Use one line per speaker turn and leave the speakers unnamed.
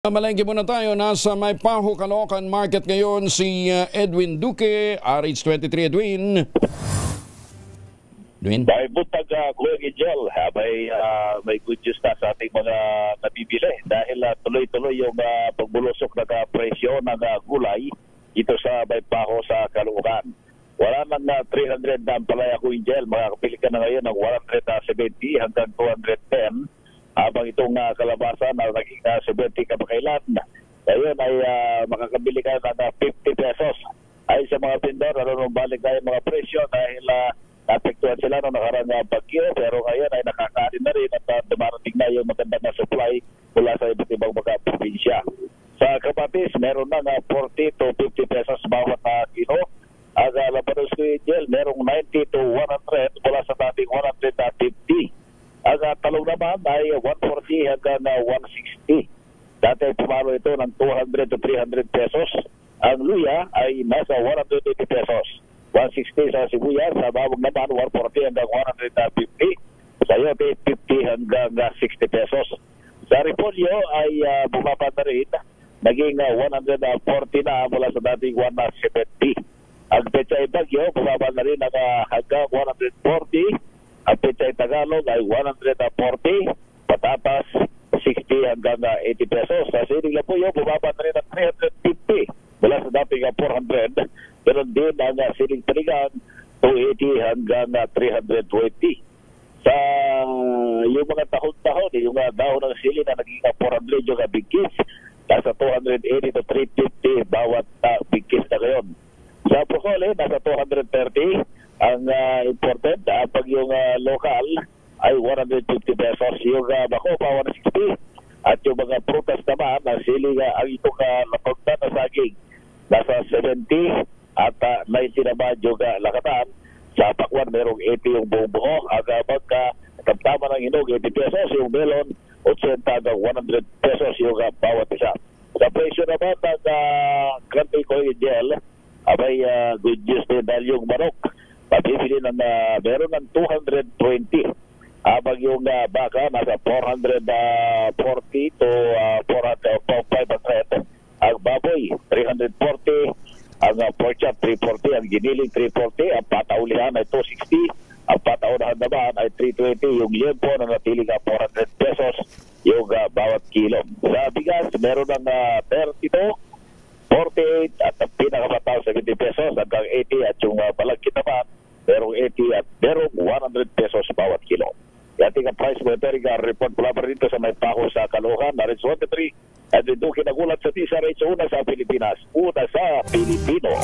Malengke muna tayo. Nasa Maypaho, Caloocan Market ngayon si Edwin Duque, RH23. Edwin.
May butag Kuya Gigel, may good news na sa ating mga nabibili dahil tuloy-tuloy yung pagbulusok ng presyo ng gulay dito sa Maypaho sa Caloocan. Wala nang 300 na palaya Kuya Gigel, makakapili ka na ngayon ng 170 hanggang 210. Habang itong kalabasa na naging 70 kamakailan, ngayon ay makakabili ka ng 50 pesos. Ay sa mga tindor, balik na yung mga presyo dahil napektuhan sila nung nakarang bagyo, pero ngayon ay nakakain na rin at dumarating na yung maganda na supply mula sa iba't ibang mga probinsya. Sa kamatis, meron na 40 to 50 pesos bawat kilo. At labanos ko yung gel, merong 90 to 100 mula sa dating 150. Ang talong naman ay 140 hanggang 160. Dati pumalo ito ng 200 to 300 pesos. Ang luya ay nasa 180 pesos. 160 sa sibuyas, sa bawang naman 140 hanggang 150. Sa yote 50 hanggang 60 pesos. Sa repolyo ay bumaba na rin. Naging 140 na mula sa dating 170. Ang pechay bagyo, bumaba na rin hanggang 140. Ang pechay Tagalog ay 140, patatas 60 hanggang 80 pesos. Sa sining lapuyo, bumaba na rin ang 350 mula sa dating 400. Pero din ang sining panigang 280 hanggang 320. Sa yung mga tahon-tahon, yung dahon ng sili na naging 400 yung bigkis, nasa 280 to 350 bawat bigkis na ngayon. Sa Procole, nasa 230. Ang important, pag yung local ay 150 pesos. Yung bako pa 160. At yung mga prutas naman, sili ang itong lapagtan na saging, nasa 70 at 90 naman yung lakatan. Sa pakwan, merong 80 yung buong buo. Ang magkatama ng hinog, 80 pesos. Yung melon, 80 hanggang 100 pesos yung bawat isa. Sa presyo naman ng Grande Coin Gel, may good news din dahil yung manok pabibili ng meron ng 220. Habang yung baka nasa 440 to 500. Ang baboy 340. Ang pork chop 340. Ang giniling 340. Ang pataulihan ay 260. Ang pataunahan naman ay 320. Yung liempo na natiling 400 pesos yung bawat kilo. Sa bigas meron ng 32, 48 at ang pinakamataw 70 pesos hanggang 80 at yung balagkit naman merong 80 at merong 100 pesos bawat kilo. Yating ang price monitoring report mula pa rito sa Maypaho sa Caloocan. RH23 at ito kinagulat sa TISA Rates, una sa Pilipinas, una sa Pilipino.